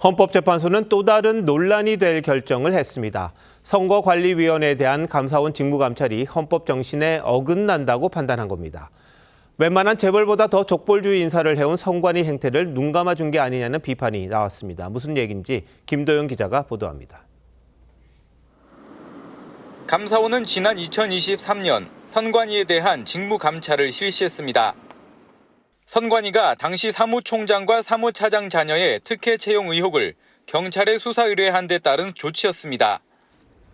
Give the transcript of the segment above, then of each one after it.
헌법재판소는 또 다른 논란이 될 결정을 했습니다. 선거관리위원회에 대한 감사원 직무감찰이 헌법 정신에 어긋난다고 판단한 겁니다. 웬만한 재벌보다 더 족벌주의 인사를 해온 선관위 행태를 눈감아준 게 아니냐는 비판이 나왔습니다. 무슨 얘기인지 김도영 기자가 보도합니다. 감사원은 지난 2023년 선관위에 대한 직무감찰을 실시했습니다. 선관위가 당시 사무총장과 사무차장 자녀의 특혜 채용 의혹을 경찰에 수사 의뢰한 데 따른 조치였습니다.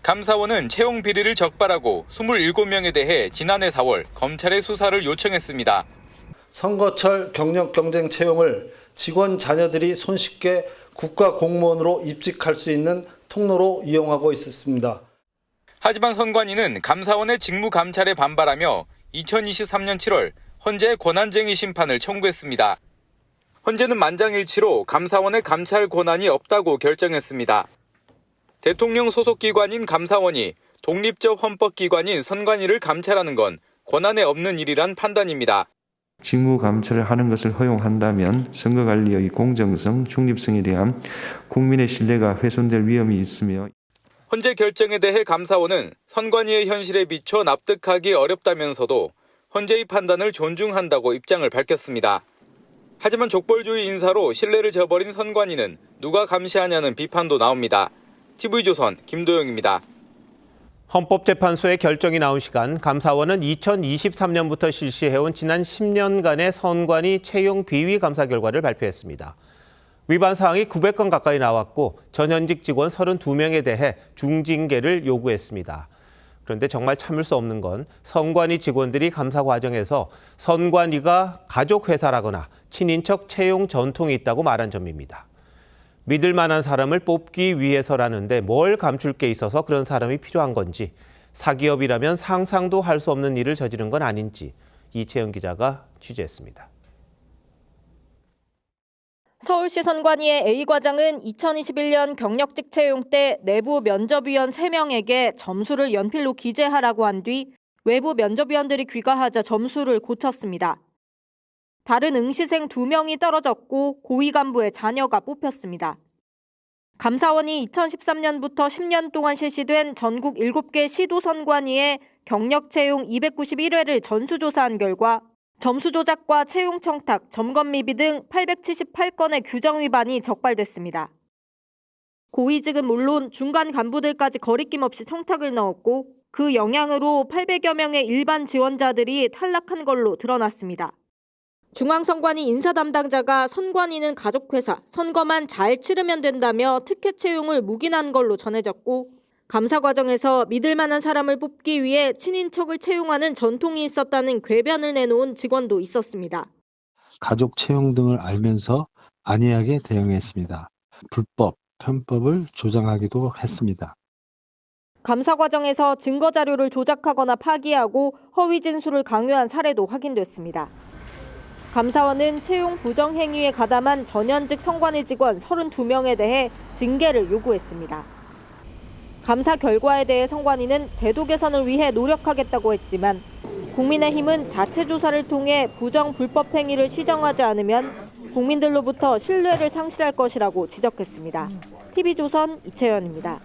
감사원은 채용 비리를 적발하고 27명에 대해 지난해 4월 검찰에 수사를 요청했습니다. 선거철 경력 경쟁 채용을 직원 자녀들이 손쉽게 국가 공무원으로 입직할 수 있는 통로로 이용하고 있었습니다. 하지만 선관위는 감사원의 직무감찰에 반발하며 2023년 7월 헌재 권한쟁의 심판을 청구했습니다. 헌재는 만장일치로 감사원의 감찰 권한이 없다고 결정했습니다. 대통령 소속 기관인 감사원이 독립적 헌법기관인 선관위를 감찰하는 건 권한에 없는 일이란 판단입니다. 직무 감찰을 하는 것을 허용한다면 선거관리의 공정성, 중립성에 대한 국민의 신뢰가 훼손될 위험이 있으며 헌재 결정에 대해 감사원은 선관위의 현실에 비춰 납득하기 어렵다면서도 헌재의 판단을 존중한다고 입장을 밝혔습니다. 하지만 족벌주의 인사로 신뢰를 저버린 선관위는 누가 감시하냐는 비판도 나옵니다. TV조선 김도영입니다. 헌법재판소의 결정이 나온 시간, 감사원은 2023년부터 실시해온 지난 10년간의 선관위 채용 비위 감사 결과를 발표했습니다. 위반 사항이 900건 가까이 나왔고 전현직 직원 32명에 대해 중징계를 요구했습니다. 그런데 정말 참을 수 없는 건 선관위 직원들이 감사 과정에서 선관위가 가족회사라거나 친인척 채용 전통이 있다고 말한 점입니다. 믿을 만한 사람을 뽑기 위해서라는데 뭘 감출 게 있어서 그런 사람이 필요한 건지, 사기업이라면 상상도 할 수 없는 일을 저지른 건 아닌지 이채영 기자가 취재했습니다. 서울시 선관위의 A 과장은 2021년 경력직 채용 때 내부 면접위원 3명에게 점수를 연필로 기재하라고 한 뒤 외부 면접위원들이 귀가하자 점수를 고쳤습니다. 다른 응시생 2명이 떨어졌고 고위 간부의 자녀가 뽑혔습니다. 감사원이 2013년부터 10년 동안 실시된 전국 7개 시도 선관위의 경력 채용 291회를 전수조사한 결과 점수 조작과 채용 청탁, 점검 미비 등 878건의 규정 위반이 적발됐습니다. 고위직은 물론 중간 간부들까지 거리낌 없이 청탁을 넣었고 그 영향으로 800여 명의 일반 지원자들이 탈락한 걸로 드러났습니다. 중앙선관위 인사 담당자가 선관위는 가족회사, 선거만 잘 치르면 된다며 특혜 채용을 묵인한 걸로 전해졌고 감사 과정에서 믿을 만한 사람을 뽑기 위해 친인척을 채용하는 전통이 있었다는 궤변을 내놓은 직원도 있었습니다. 가족 채용 등을 알면서 안이하게 대응했습니다. 불법, 편법을 조장하기도 했습니다. 감사 과정에서 증거 자료를 조작하거나 파기하고 허위 진술을 강요한 사례도 확인됐습니다. 감사원은 채용 부정 행위에 가담한 전현직 선관위 직원 32명에 대해 징계를 요구했습니다. 감사 결과에 대해 선관위는 제도 개선을 위해 노력하겠다고 했지만 국민의힘은 자체 조사를 통해 부정 불법 행위를 시정하지 않으면 국민들로부터 신뢰를 상실할 것이라고 지적했습니다. TV조선 이채연입니다.